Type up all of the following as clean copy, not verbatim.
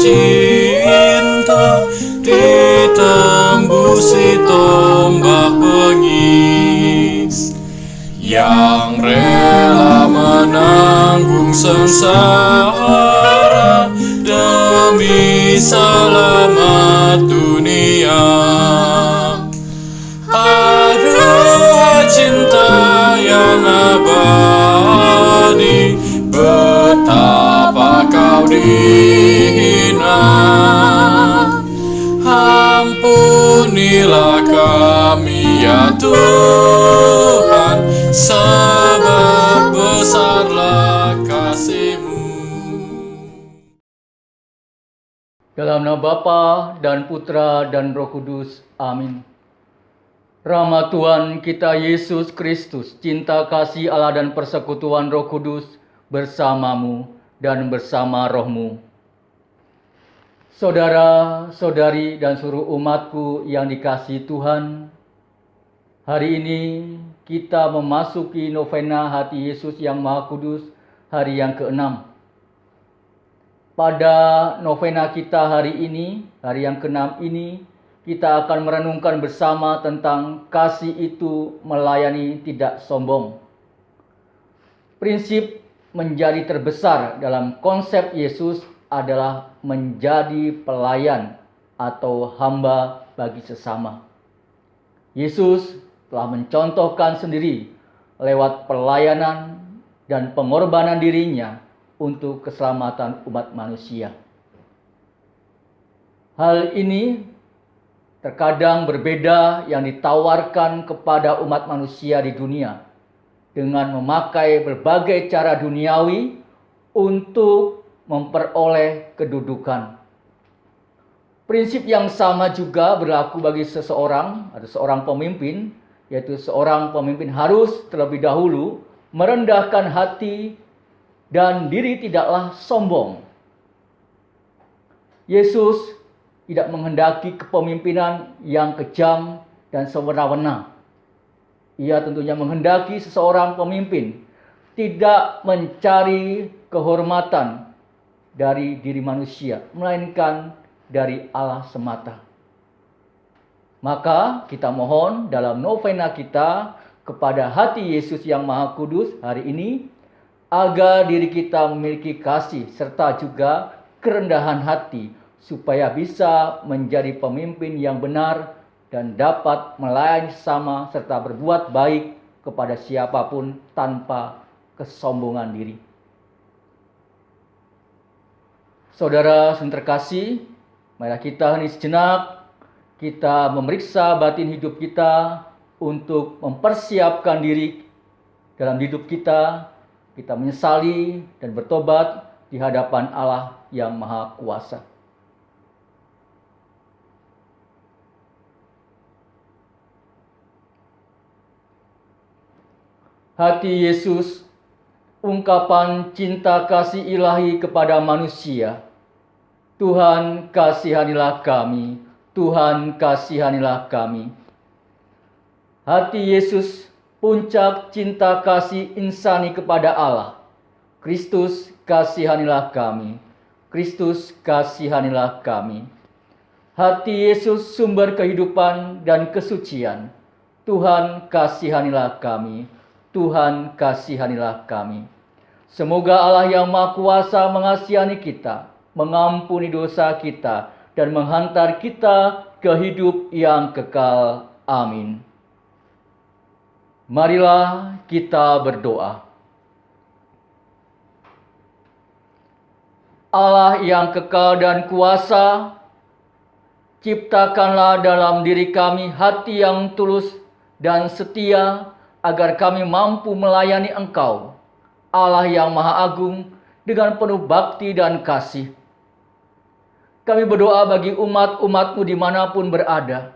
cinta ditembusi tombak bengis, yang rela menanggung sengsara demi selamat dunia. Ada cinta yang abadi, betapa kau dihina. Ampunilah kami ya Tuhan, sebab besarlah kasih-Mu. Dalam nama Bapa dan Putra dan Roh Kudus. Amin. Rahmat Tuhan kita Yesus Kristus, cinta kasih Allah dan persekutuan Roh Kudus bersamamu dan bersama rohmu. Saudara, saudari dan seluruh umatku yang dikasihi Tuhan, hari ini kita memasuki novena Hati Yesus yang Maha Kudus, hari yang ke-6. Pada novena kita hari ini, hari yang ke-6 ini, kita akan merenungkan bersama tentang kasih itu melayani tidak sombong. Prinsip menjadi terbesar dalam konsep Yesus adalah menjadi pelayan atau hamba bagi sesama. Yesus telah mencontohkan sendiri lewat pelayanan dan pengorbanan dirinya untuk keselamatan umat manusia. Hal ini terkadang berbeda yang ditawarkan kepada umat manusia di dunia dengan memakai berbagai cara duniawi untuk memperoleh kedudukan. Prinsip yang sama juga berlaku bagi seseorang atau seorang pemimpin, yaitu seorang pemimpin harus terlebih dahulu merendahkan hati dan diri tidaklah sombong. Yesus tidak menghendaki kepemimpinan yang kejam dan sewenang-wenang. Ia tentunya menghendaki seseorang pemimpin tidak mencari kehormatan dari diri manusia, melainkan dari Allah semata. Maka kita mohon dalam novena kita kepada Hati Yesus yang Maha Kudus hari ini, agar diri kita memiliki kasih serta juga kerendahan hati, supaya bisa menjadi pemimpin yang benar dan dapat melayani sesama serta berbuat baik kepada siapapun tanpa kesombongan diri. Saudara yang terkasih, marilah kita hening sejenak, kita memeriksa batin hidup kita untuk mempersiapkan diri dalam hidup kita menyesali dan bertobat di hadapan Allah yang Maha Kuasa. Hati Yesus, ungkapan cinta kasih ilahi kepada manusia. Tuhan, kasihanilah kami. Tuhan, kasihanilah kami. Hati Yesus, puncak cinta kasih insani kepada Allah. Kristus, kasihanilah kami. Kristus, kasihanilah kami. Hati Yesus, sumber kehidupan dan kesucian. Tuhan, kasihanilah kami. Tuhan, kasihanilah kami. Semoga Allah yang Maha Kuasa mengasihani kita, mengampuni dosa kita, dan menghantar kita ke hidup yang kekal. Amin. Marilah kita berdoa. Allah yang kekal dan kuasa, ciptakanlah dalam diri kami hati yang tulus dan setia, agar kami mampu melayani Engkau, Allah yang Maha Agung, dengan penuh bakti dan kasih. Kami berdoa bagi umat-umat-Mu dimanapun berada.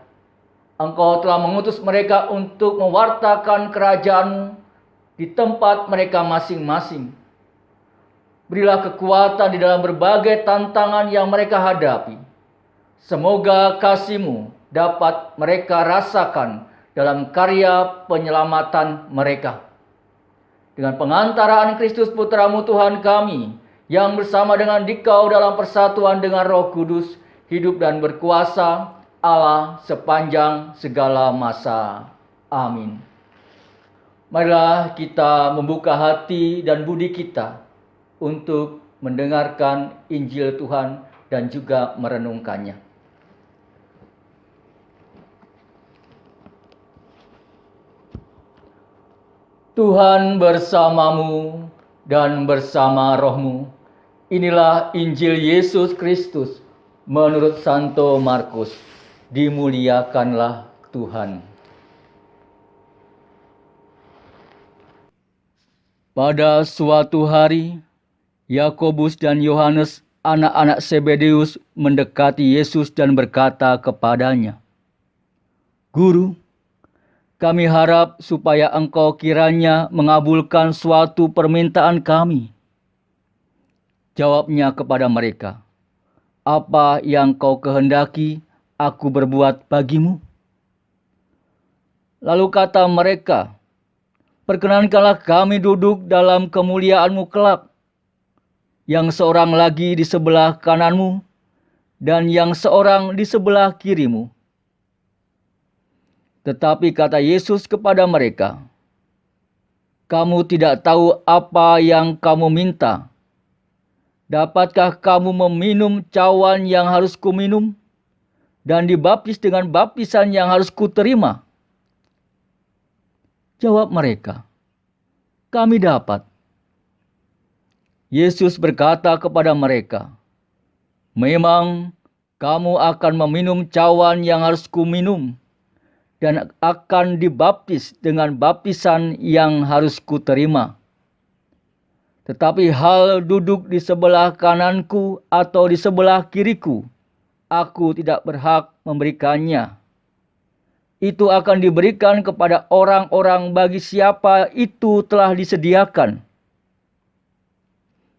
Engkau telah mengutus mereka untuk mewartakan kerajaan-Mu di tempat mereka masing-masing. Berilah kekuatan di dalam berbagai tantangan yang mereka hadapi. Semoga kasih-Mu dapat mereka rasakan dalam karya penyelamatan mereka. Dengan pengantaraan Kristus Putra-Mu Tuhan kami, yang bersama dengan Dikau dalam persatuan dengan Roh Kudus, hidup dan berkuasa Allah sepanjang segala masa. Amin. Marilah kita membuka hati dan budi kita untuk mendengarkan Injil Tuhan dan juga merenungkannya. Tuhan bersamamu dan bersama rohmu. Inilah Injil Yesus Kristus menurut Santo Markus. Dimuliakanlah Tuhan. Pada suatu hari, Yakobus dan Yohanes, anak-anak Zebedeus, mendekati Yesus dan berkata kepadanya, "Guru, kami harap supaya Engkau kiranya mengabulkan suatu permintaan kami." Jawabnya kepada mereka, "Apa yang kau kehendaki aku berbuat bagimu?" Lalu kata mereka, "Perkenankanlah kami duduk dalam kemuliaan-Mu kelak, yang seorang lagi di sebelah kanan-Mu, dan yang seorang di sebelah kiri-Mu." Tetapi kata Yesus kepada mereka, "Kamu tidak tahu apa yang kamu minta. Dapatkah kamu meminum cawan yang harus kuminum, dan dibaptis dengan baptisan yang harus kuterima?" Jawab mereka, "Kami dapat." Yesus berkata kepada mereka, "Memang kamu akan meminum cawan yang harus kuminum, dan akan dibaptis dengan baptisan yang harus kuterima. Tetapi hal duduk di sebelah kananku atau di sebelah kiriku, aku tidak berhak memberikannya. Itu akan diberikan kepada orang-orang bagi siapa itu telah disediakan."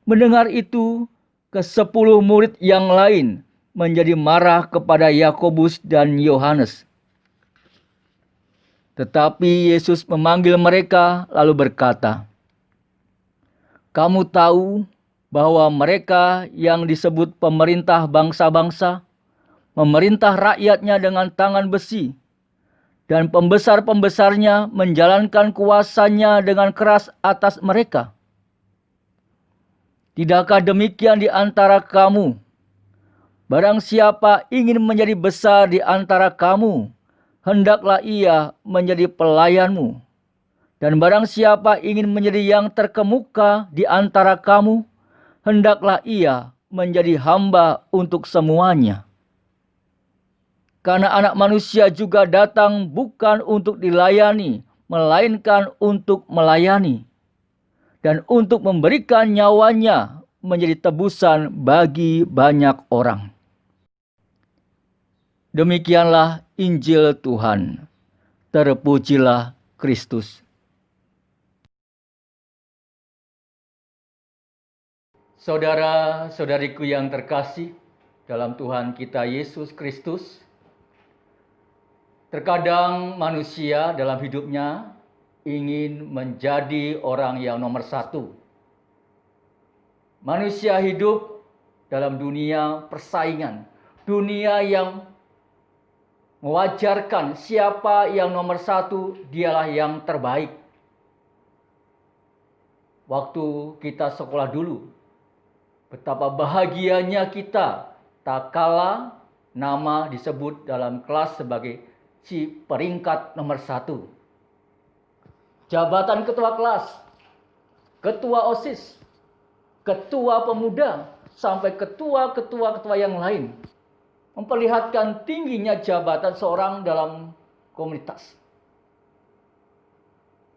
Mendengar itu, ke-10 murid yang lain menjadi marah kepada Yakobus dan Yohanes. Tetapi Yesus memanggil mereka lalu berkata, "Kamu tahu bahwa mereka yang disebut pemerintah bangsa-bangsa memerintah rakyatnya dengan tangan besi, dan pembesar-pembesarnya menjalankan kuasanya dengan keras atas mereka. Tidakkah demikian di antara kamu? Barang siapa ingin menjadi besar di antara kamu, hendaklah ia menjadi pelayanmu. Dan barang siapa ingin menjadi yang terkemuka di antara kamu, hendaklah ia menjadi hamba untuk semuanya. Karena Anak Manusia juga datang bukan untuk dilayani, melainkan untuk melayani, dan untuk memberikan nyawanya menjadi tebusan bagi banyak orang." Demikianlah Injil Tuhan. Terpujilah Kristus. Saudara-saudariku yang terkasih dalam Tuhan kita Yesus Kristus, terkadang manusia dalam hidupnya ingin menjadi orang yang nomor satu. Manusia hidup dalam dunia persaingan, dunia yang mewajarkan siapa yang nomor satu, dialah yang terbaik. Waktu kita sekolah dulu, betapa bahagianya kita tak kala nama disebut dalam kelas sebagai si peringkat nomor satu. Jabatan ketua kelas, ketua OSIS, ketua pemuda, sampai ketua-ketua yang lain memperlihatkan tingginya jabatan seorang dalam komunitas.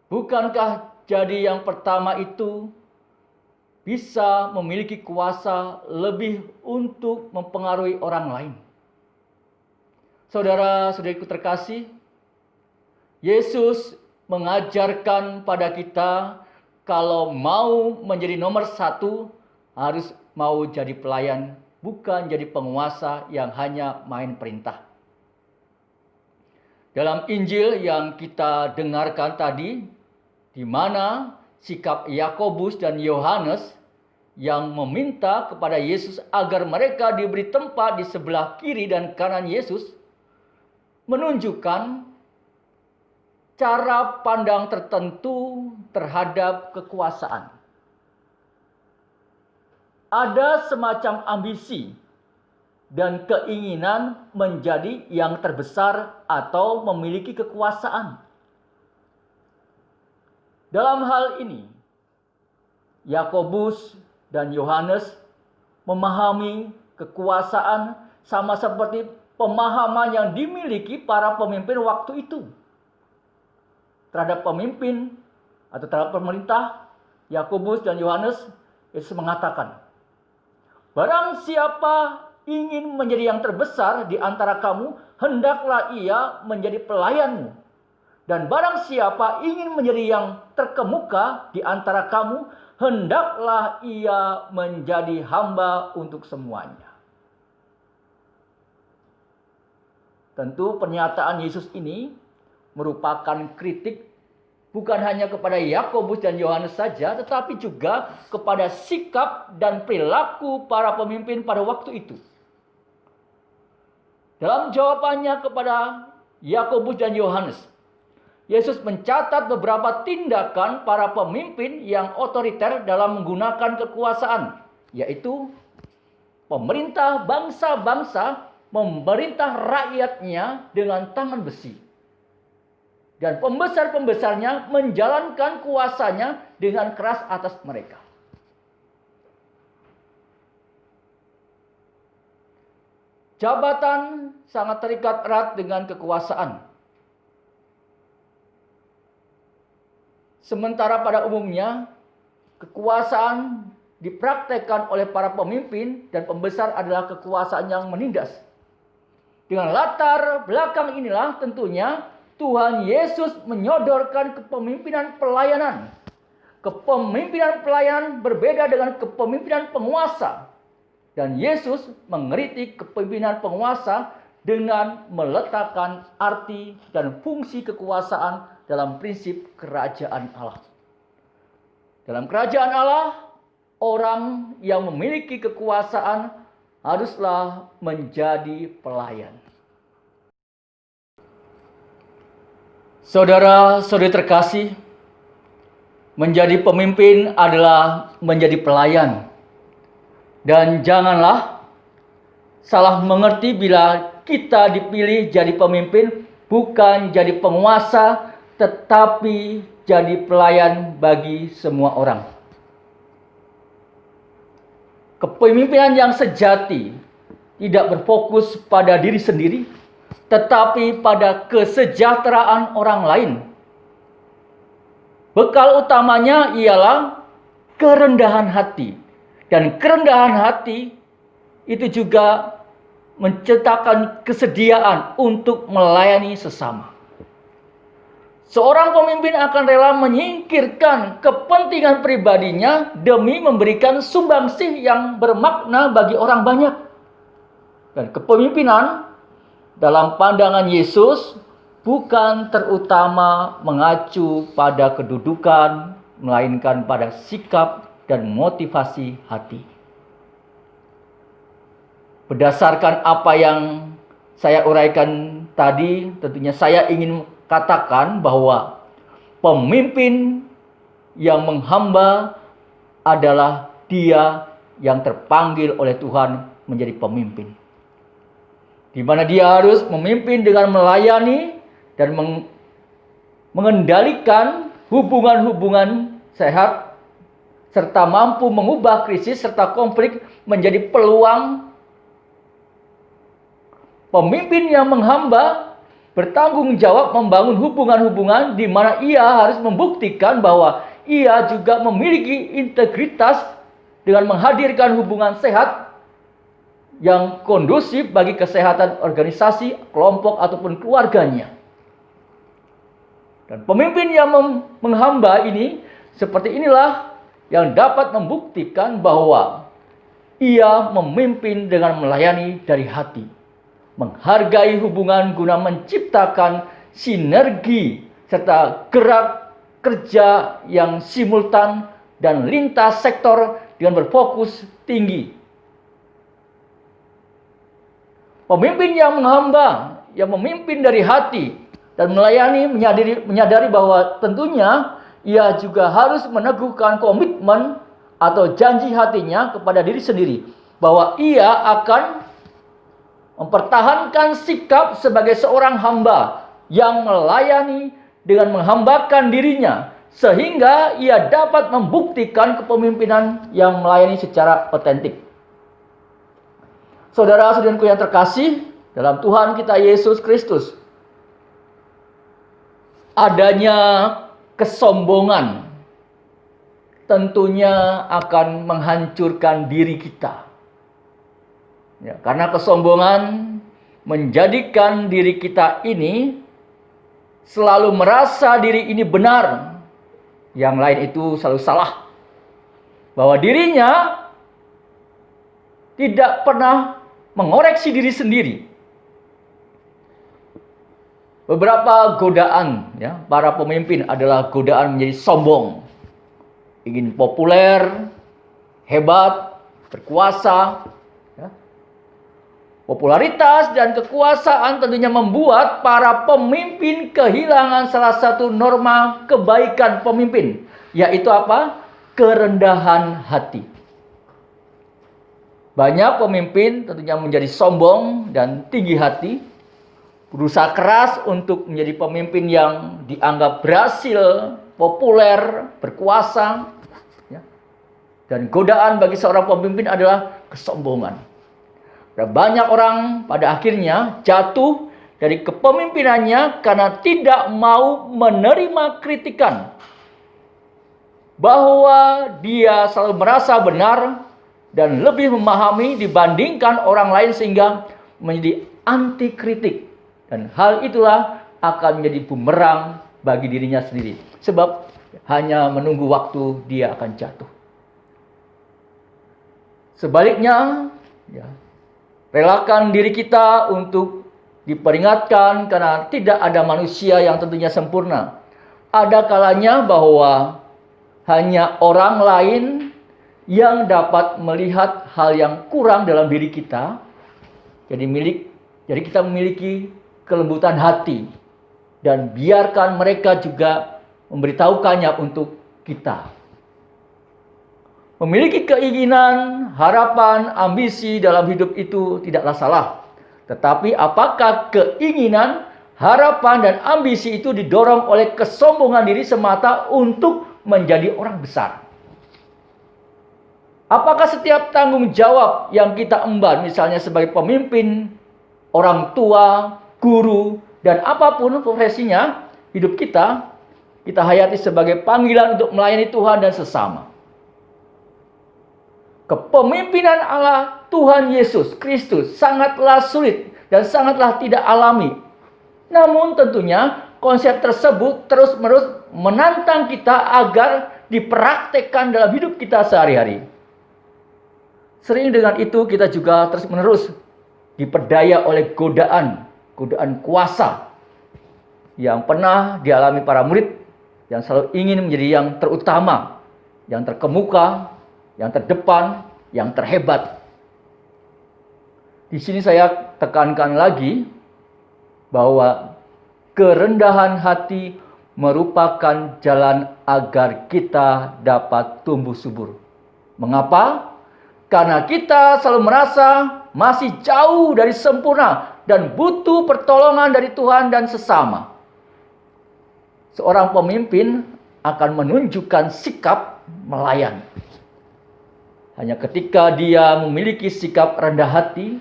Bukankah jadi yang pertama itu bisa memiliki kuasa lebih untuk mempengaruhi orang lain? Saudara-saudariku terkasih, Yesus mengajarkan pada kita kalau mau menjadi nomor satu harus mau jadi pelayan, bukan jadi penguasa yang hanya main perintah. Dalam Injil yang kita dengarkan tadi, di mana sikap Yakobus dan Yohanes yang meminta kepada Yesus agar mereka diberi tempat di sebelah kiri dan kanan Yesus, menunjukkan cara pandang tertentu terhadap kekuasaan. Ada semacam ambisi dan keinginan menjadi yang terbesar atau memiliki kekuasaan. Dalam hal ini, Yakobus dan Yohanes memahami kekuasaan sama seperti pemahaman yang dimiliki para pemimpin waktu itu. Terhadap pemimpin atau terhadap pemerintah, Yakobus dan Yohanes, Yesus mengatakan, "Barang siapa ingin menjadi yang terbesar di antara kamu, hendaklah ia menjadi pelayanmu. Dan barang siapa ingin menjadi yang terkemuka di antara kamu, hendaklah ia menjadi hamba untuk semuanya." Tentu pernyataan Yesus ini merupakan kritik bukan hanya kepada Yakobus dan Yohanes saja, tetapi juga kepada sikap dan perilaku para pemimpin pada waktu itu. Dalam jawabannya kepada Yakobus dan Yohanes, Yesus mencatat beberapa tindakan para pemimpin yang otoriter dalam menggunakan kekuasaan, yaitu pemerintah bangsa-bangsa memerintah rakyatnya dengan tangan besi. Dan pembesar-pembesarnya menjalankan kuasanya dengan keras atas mereka. Jabatan sangat terikat erat dengan kekuasaan. Sementara pada umumnya, kekuasaan dipraktekkan oleh para pemimpin dan pembesar adalah kekuasaan yang menindas. Dengan latar belakang inilah tentunya Tuhan Yesus menyodorkan kepemimpinan pelayanan. Kepemimpinan pelayanan berbeda dengan kepemimpinan penguasa. Dan Yesus mengkritik kepemimpinan penguasa dengan meletakkan arti dan fungsi kekuasaan dalam prinsip kerajaan Allah. Dalam kerajaan Allah, orang yang memiliki kekuasaan haruslah menjadi pelayan. Saudara-saudari terkasih, menjadi pemimpin adalah menjadi pelayan. Dan janganlah salah mengerti bila kita dipilih jadi pemimpin bukan jadi penguasa, tetapi jadi pelayan bagi semua orang. Kepemimpinan yang sejati tidak berfokus pada diri sendiri, tetapi pada kesejahteraan orang lain. Bekal utamanya ialah kerendahan hati. Dan kerendahan hati itu juga menciptakan kesediaan untuk melayani sesama. Seorang pemimpin akan rela menyingkirkan kepentingan pribadinya demi memberikan sumbangsih yang bermakna bagi orang banyak. Dan kepemimpinan dalam pandangan Yesus bukan terutama mengacu pada kedudukan, melainkan pada sikap dan motivasi hati. Berdasarkan apa yang saya uraikan tadi, tentunya saya ingin katakan bahwa pemimpin yang menghamba adalah dia yang terpanggil oleh Tuhan menjadi pemimpin. Di mana dia harus memimpin dengan melayani dan mengendalikan hubungan-hubungan sehat, serta mampu mengubah krisis serta konflik menjadi peluang. Pemimpin yang menghamba bertanggung jawab membangun hubungan-hubungan di mana ia harus membuktikan bahwa ia juga memiliki integritas dengan menghadirkan hubungan sehat yang kondusif bagi kesehatan organisasi, kelompok, ataupun keluarganya. Dan pemimpin yang menghamba ini, seperti inilah yang dapat membuktikan bahwa ia memimpin dengan melayani dari hati, menghargai hubungan guna menciptakan sinergi serta gerak kerja yang simultan dan lintas sektor dengan berfokus tinggi. Pemimpin yang menghamba, yang memimpin dari hati dan melayani, menyadari bahwa tentunya ia juga harus meneguhkan komitmen atau janji hatinya kepada diri sendiri bahwa ia akan mempertahankan sikap sebagai seorang hamba yang melayani dengan menghambakan dirinya sehingga ia dapat membuktikan kepemimpinan yang melayani secara otentik. Saudara-saudaraku yang terkasih dalam Tuhan kita Yesus Kristus, adanya kesombongan tentunya akan menghancurkan diri kita. Ya, karena kesombongan menjadikan diri kita ini selalu merasa diri ini benar, yang lain itu selalu salah. Bahwa dirinya tidak pernah mengoreksi diri sendiri. Beberapa godaan ya, para pemimpin adalah godaan menjadi sombong, ingin populer, hebat, berkuasa. Ya. Popularitas dan kekuasaan tentunya membuat para pemimpin kehilangan salah satu norma kebaikan pemimpin, yaitu apa? Kerendahan hati. Banyak pemimpin tentunya menjadi sombong dan tinggi hati, berusaha keras untuk menjadi pemimpin yang dianggap berhasil, populer, berkuasa. Ya. Dan godaan bagi seorang pemimpin adalah kesombongan. Banyak orang pada akhirnya jatuh dari kepemimpinannya karena tidak mau menerima kritikan, bahwa dia selalu merasa benar dan lebih memahami dibandingkan orang lain sehingga menjadi anti kritik. Dan hal itulah akan menjadi bumerang bagi dirinya sendiri. Sebab hanya menunggu waktu dia akan jatuh. Sebaliknya, ya, relakan diri kita untuk diperingatkan karena tidak ada manusia yang tentunya sempurna. Ada kalanya bahwa hanya orang lain yang dapat melihat hal yang kurang dalam diri kita. Jadi kita memiliki kelembutan hati dan biarkan mereka juga memberitahukannya untuk kita. Memiliki keinginan, harapan, ambisi dalam hidup itu tidaklah salah. Tetapi apakah keinginan, harapan, dan ambisi itu didorong oleh kesombongan diri semata untuk menjadi orang besar? Apakah setiap tanggung jawab yang kita emban, misalnya sebagai pemimpin, orang tua, guru, dan apapun profesinya, hidup kita hayati sebagai panggilan untuk melayani Tuhan dan sesama? Kepemimpinan Allah Tuhan Yesus Kristus sangatlah sulit dan sangatlah tidak alami. Namun tentunya konsep tersebut terus-menerus menantang kita agar dipraktekkan dalam hidup kita sehari-hari. Sering dengan itu kita juga terus-menerus diperdaya oleh godaan kuasa yang pernah dialami para murid yang selalu ingin menjadi yang terutama, yang terkemuka, yang terdepan, yang terhebat. Di sini saya tekankan lagi bahwa kerendahan hati merupakan jalan agar kita dapat tumbuh subur. Mengapa? Karena kita selalu merasa masih jauh dari sempurna dan butuh pertolongan dari Tuhan dan sesama. Seorang pemimpin akan menunjukkan sikap melayani. Hanya ketika dia memiliki sikap rendah hati,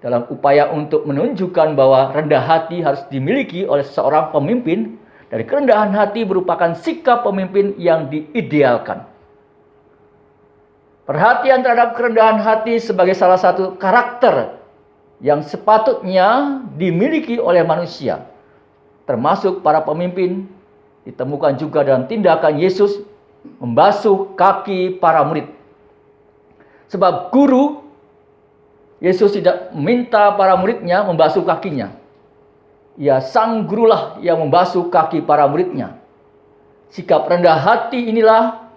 dalam upaya untuk menunjukkan bahwa rendah hati harus dimiliki oleh seorang pemimpin, dari kerendahan hati merupakan sikap pemimpin yang diidealkan. Perhatian terhadap kerendahan hati sebagai salah satu karakter yang sepatutnya dimiliki oleh manusia, termasuk para pemimpin, ditemukan juga dalam tindakan Yesus membasuh kaki para murid. Sebab guru, Yesus tidak meminta para muridnya membasuh kakinya. Ya, sang gurulah yang membasuh kaki para muridnya. Sikap rendah hati inilah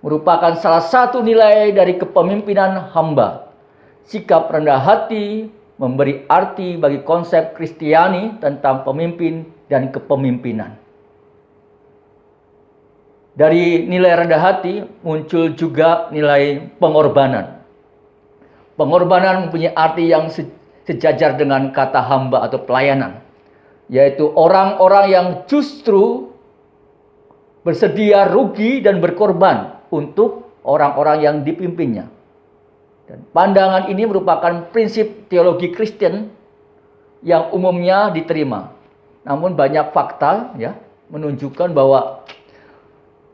merupakan salah satu nilai dari kepemimpinan hamba. Sikap rendah hati memberi arti bagi konsep Kristiani tentang pemimpin dan kepemimpinan. Dari nilai rendah hati muncul juga nilai pengorbanan. Pengorbanan mempunyai arti yang sejajar dengan kata hamba atau pelayanan, yaitu orang-orang yang justru bersedia rugi dan berkorban untuk orang-orang yang dipimpinnya. Dan pandangan ini merupakan prinsip teologi Kristen yang umumnya diterima. Namun banyak fakta menunjukkan bahwa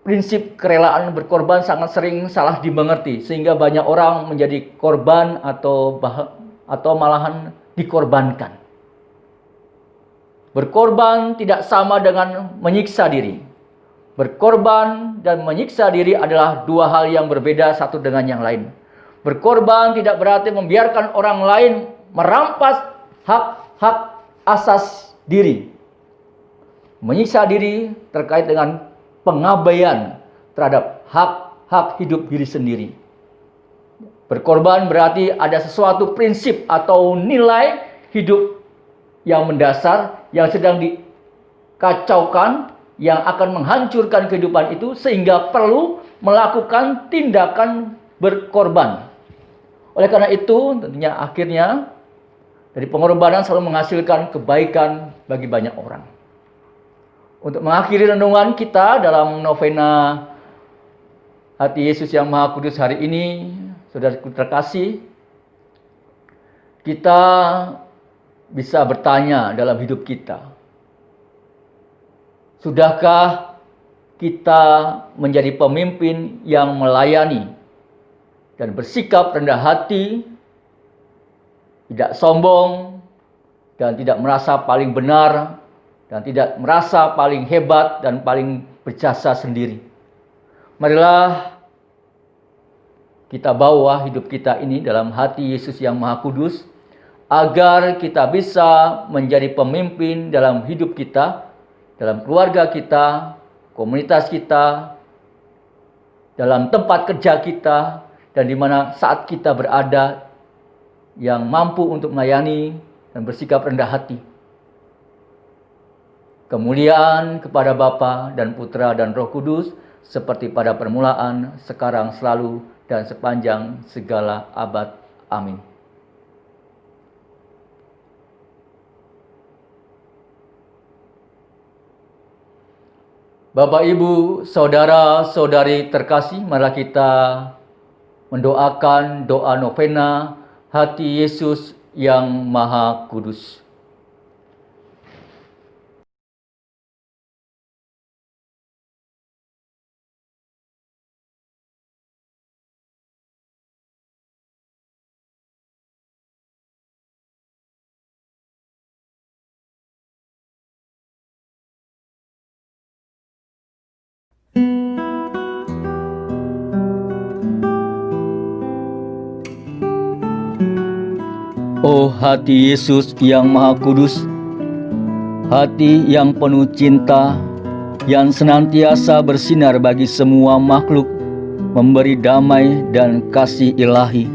prinsip kerelaan berkorban sangat sering salah dimengerti, sehingga banyak orang menjadi korban atau malahan dikorbankan. Berkorban tidak sama dengan menyiksa diri. Berkorban dan menyiksa diri adalah dua hal yang berbeda satu dengan yang lain. Berkorban tidak berarti membiarkan orang lain merampas hak-hak asas diri. Menyiksa diri terkait dengan pengabaian terhadap hak-hak hidup diri sendiri. Berkorban berarti ada sesuatu prinsip atau nilai hidup yang mendasar yang sedang dikacaukan, yang akan menghancurkan kehidupan itu, sehingga perlu melakukan tindakan berkorban. Oleh karena itu, tentunya akhirnya dari pengorbanan selalu menghasilkan kebaikan bagi banyak orang. Untuk mengakhiri renungan kita dalam novena Hati Yesus yang Maha Kudus hari ini, saudaraku terkasih, kita bisa bertanya dalam hidup kita, sudahkah kita menjadi pemimpin yang melayani dan bersikap rendah hati, tidak sombong, dan tidak merasa paling benar, dan tidak merasa paling hebat dan paling berjasa sendiri? Marilah kita bawa hidup kita ini dalam hati Yesus yang Maha Kudus, agar kita bisa menjadi pemimpin dalam hidup kita, dalam keluarga kita, komunitas kita, dalam tempat kerja kita, dan di mana saat kita berada, yang mampu untuk melayani dan bersikap rendah hati. Kemuliaan kepada Bapa dan Putra dan Roh Kudus, seperti pada permulaan, sekarang, selalu, dan sepanjang segala abad. Amin. Bapak, Ibu, saudara-saudari terkasih, marilah kita mendoakan doa novena Hati Yesus yang Maha Kudus. Oh hati Yesus yang Maha Kudus, hati yang penuh cinta, yang senantiasa bersinar bagi semua makhluk, memberi damai dan kasih ilahi.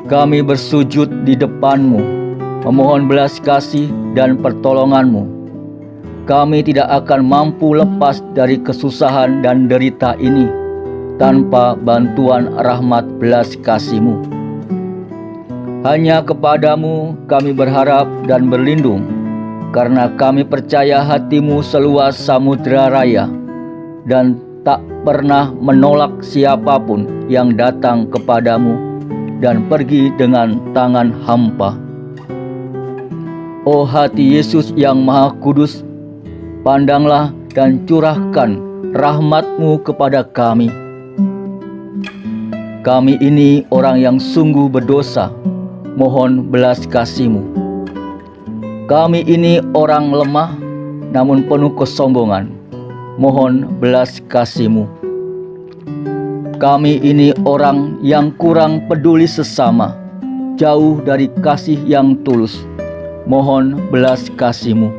Kami bersujud di depan-Mu, memohon belas kasih dan pertolongan-Mu. Kami tidak akan mampu lepas dari kesusahan dan derita ini tanpa bantuan rahmat belas kasih-Mu. Hanya kepada-Mu kami berharap dan berlindung, karena kami percaya hati-Mu seluas samudra raya dan tak pernah menolak siapapun yang datang kepada-Mu dan pergi dengan tangan hampa. Oh hati Yesus yang Maha Kudus, pandanglah dan curahkan rahmat-Mu kepada kami. Kami ini orang yang sungguh berdosa, mohon belas kasih-Mu. Kami ini orang lemah, namun penuh kesombongan, mohon belas kasih-Mu. Kami ini orang yang kurang peduli sesama, jauh dari kasih yang tulus, mohon belas kasih-Mu.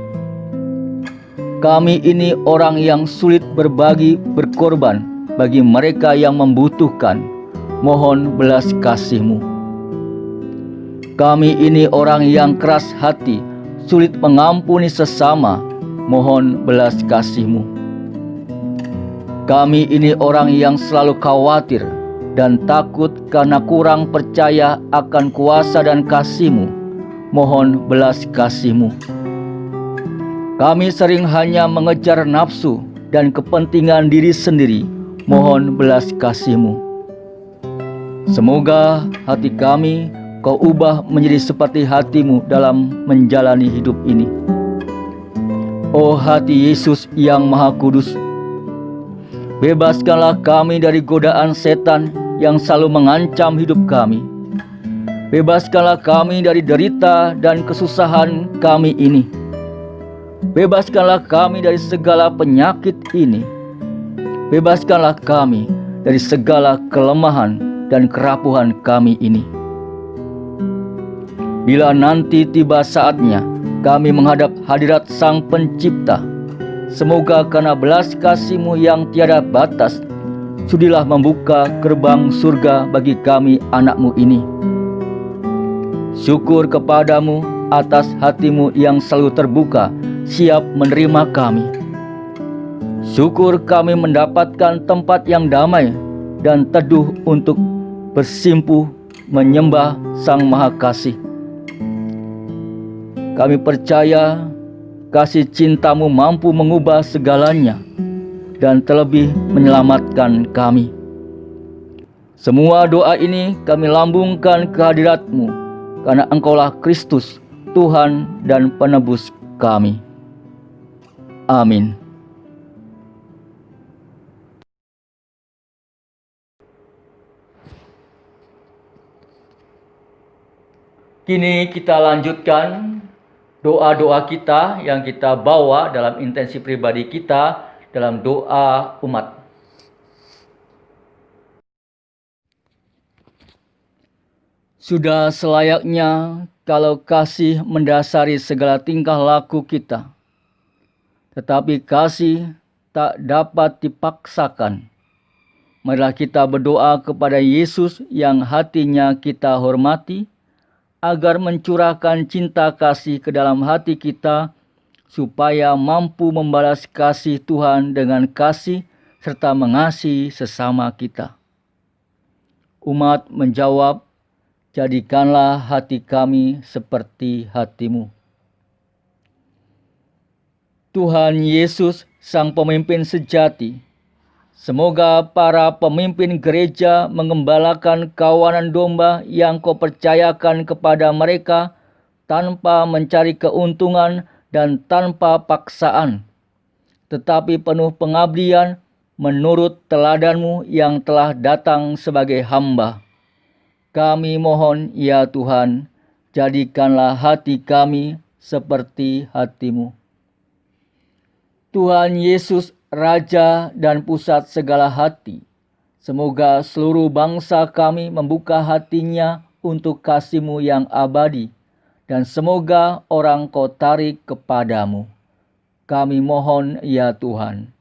Kami ini orang yang sulit berbagi, berkorban, bagi mereka yang membutuhkan. Mohon belas kasih-Mu. Kami ini orang yang keras hati, sulit mengampuni sesama. Mohon belas kasih-Mu. Kami ini orang yang selalu khawatir dan takut karena kurang percaya akan kuasa dan kasih-Mu. Mohon belas kasih-Mu. Kami sering hanya mengejar nafsu dan kepentingan diri sendiri. Mohon belas kasih-Mu. Semoga hati kami Kau ubah menjadi seperti hati-Mu dalam menjalani hidup ini. Oh hati Yesus yang Maha Kudus, bebaskanlah kami dari godaan setan yang selalu mengancam hidup kami. Bebaskanlah kami dari derita dan kesusahan kami ini. Bebaskanlah kami dari segala penyakit ini. Bebaskanlah kami dari segala kelemahan dan kerapuhan kami ini. Bila nanti tiba saatnya kami menghadap hadirat Sang Pencipta, semoga karena belas kasih-Mu yang tiada batas, sudilah membuka gerbang surga bagi kami anak-Mu ini. Syukur kepadamu atas hati-Mu yang selalu terbuka, siap menerima kami. Syukur kami mendapatkan tempat yang damai dan teduh untuk bersimpuh menyembah Sang Maha Kasih. Kami percaya kasih cinta-Mu mampu mengubah segalanya dan terlebih menyelamatkan kami. Semua doa ini kami lambungkan ke hadirat-Mu, karena Engkaulah Kristus, Tuhan dan Penebus kami. Amin. Kini kita lanjutkan doa-doa kita yang kita bawa dalam intensi pribadi kita dalam doa umat. Sudah selayaknya kalau kasih mendasari segala tingkah laku kita. Tetapi kasih tak dapat dipaksakan. Marilah kita berdoa kepada Yesus yang hatinya kita hormati, agar mencurahkan cinta kasih ke dalam hati kita, supaya mampu membalas kasih Tuhan dengan kasih serta mengasihi sesama kita. Umat menjawab, jadikanlah hati kami seperti hati-Mu. Tuhan Yesus, Sang Pemimpin sejati, semoga para pemimpin gereja mengembalakan kawanan domba yang Kau percayakan kepada mereka tanpa mencari keuntungan dan tanpa paksaan, tetapi penuh pengabdian menurut teladan-Mu yang telah datang sebagai hamba. Kami mohon, ya Tuhan, jadikanlah hati kami seperti hati-Mu. Tuhan Yesus, Raja dan pusat segala hati, semoga seluruh bangsa kami membuka hatinya untuk kasih-Mu yang abadi, dan semoga orang Kau tarik kepadamu. Kami mohon, ya Tuhan,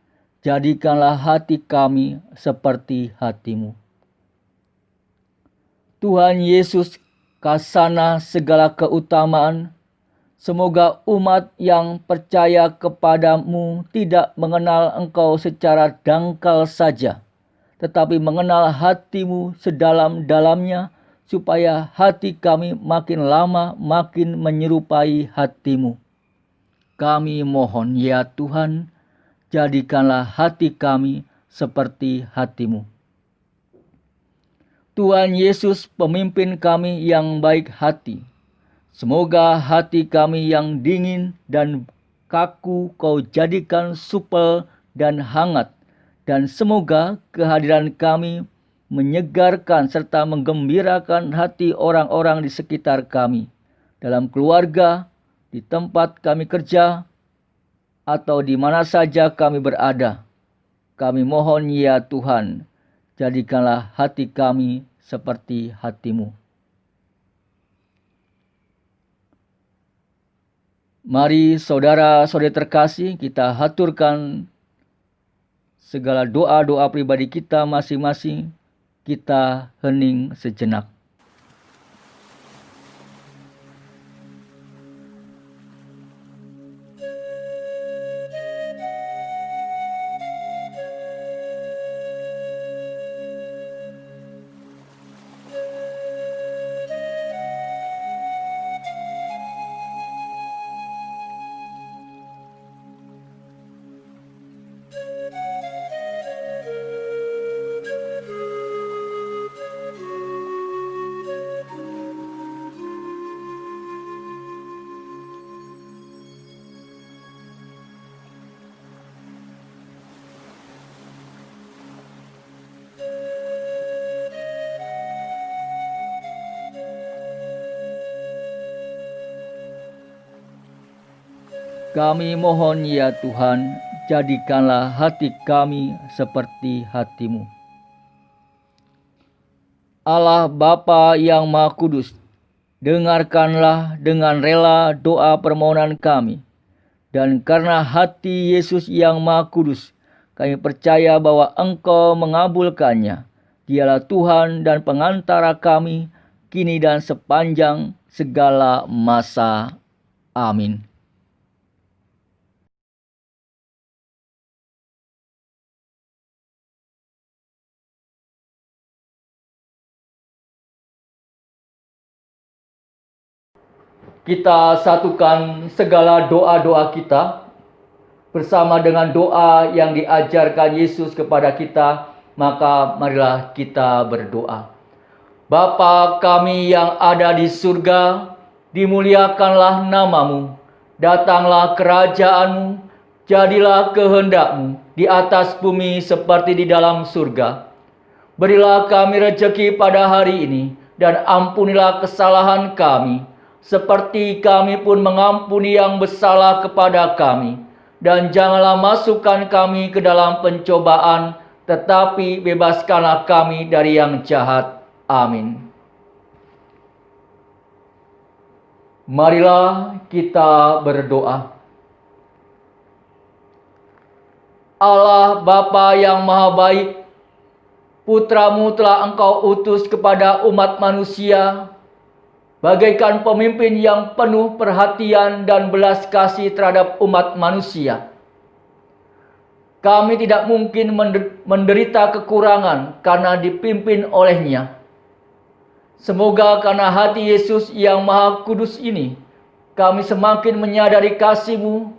jadikanlah hati kami seperti hati-Mu. Tuhan Yesus, Kasana segala keutamaan, semoga umat yang percaya kepadamu tidak mengenal Engkau secara dangkal saja, tetapi mengenal hati-Mu sedalam-dalamnya, supaya hati kami makin lama makin menyerupai hati-Mu. Kami mohon, ya Tuhan, jadikanlah hati kami seperti hati-Mu. Tuhan Yesus, pemimpin kami yang baik hati, semoga hati kami yang dingin dan kaku Kau jadikan supel dan hangat, dan semoga kehadiran kami menyegarkan serta menggembirakan hati orang-orang di sekitar kami, dalam keluarga, di tempat kami kerja, atau di mana saja kami berada. Kami mohon, ya Tuhan, jadikanlah hati kami seperti hati-Mu. Mari saudara-saudari terkasih, kita haturkan segala doa-doa pribadi kita masing-masing, kita hening sejenak. Kami mohon ya Tuhan, jadikanlah hati kami seperti hati-Mu. Allah Bapa yang Maha Kudus, dengarkanlah dengan rela doa permohonan kami. Dan karena hati Yesus yang Maha Kudus, kami percaya bahwa Engkau mengabulkannya. Dialah Tuhan dan pengantara kami, kini dan sepanjang segala masa. Amin. Kita satukan segala doa-doa kita bersama dengan doa yang diajarkan Yesus kepada kita, maka marilah kita berdoa. Bapa kami yang ada di surga, dimuliakanlah nama-Mu, datanglah kerajaan-Mu, jadilah kehendak-Mu di atas bumi seperti di dalam surga. Berilah kami rejeki pada hari ini, dan ampunilah kesalahan kami, seperti kami pun mengampuni yang bersalah kepada kami. Dan janganlah masukkan kami ke dalam pencobaan, tetapi bebaskanlah kami dari yang jahat. Amin. Marilah kita berdoa. Allah Bapa yang Maha Baik, Putra-Mu telah Engkau utus kepada umat manusia bagaikan pemimpin yang penuh perhatian dan belas kasih terhadap umat manusia. Kami tidak mungkin menderita kekurangan karena dipimpin olehnya. Semoga karena hati Yesus yang Maha Kudus ini, kami semakin menyadari kasih-Mu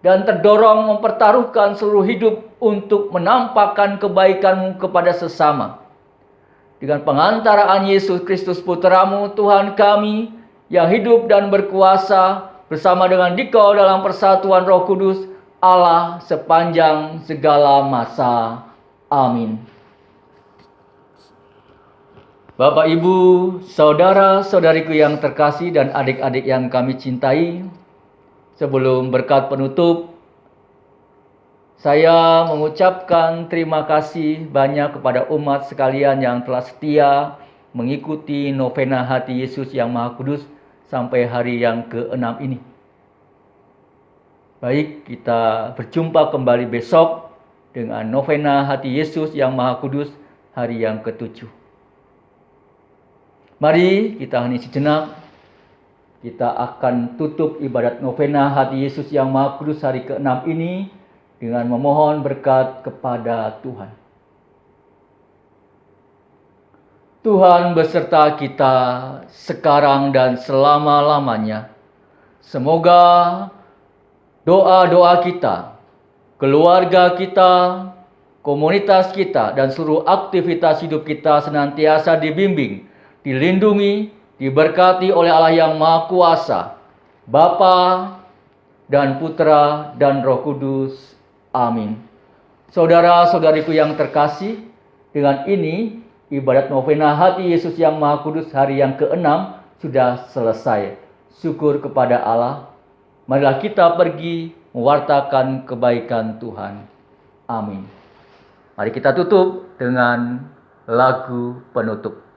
dan terdorong mempertaruhkan seluruh hidup untuk menampakkan kebaikan-Mu kepada sesama. Dengan pengantaraan Yesus Kristus Putra-Mu, Tuhan kami, yang hidup dan berkuasa bersama dengan Dikau dalam persatuan Roh Kudus, Allah sepanjang segala masa. Amin. Bapak, Ibu, saudara-saudariku yang terkasih dan adik-adik yang kami cintai, sebelum berkat penutup, saya mengucapkan terima kasih banyak kepada umat sekalian yang telah setia mengikuti novena hati Yesus yang Maha Kudus sampai hari yang ke-6 ini. Baik, kita berjumpa kembali besok dengan novena hati Yesus yang Maha Kudus hari yang ke-7. Mari kita hening sejenak. Kita akan tutup ibadat novena hati Yesus yang Maha Kudus hari ke-6 ini dengan memohon berkat kepada Tuhan. Tuhan beserta kita sekarang dan selama-lamanya. Semoga doa-doa kita, keluarga kita, komunitas kita, dan seluruh aktivitas hidup kita senantiasa dibimbing, dilindungi, diberkati oleh Allah yang Maha Kuasa, Bapa dan Putra dan Roh Kudus. Amin. Saudara-saudariku yang terkasih, dengan ini ibadat novena hati Yesus yang Maha Kudus hari yang ke-6 sudah selesai. Syukur kepada Allah. Marilah kita pergi mewartakan kebaikan Tuhan. Amin. Mari kita tutup dengan lagu penutup.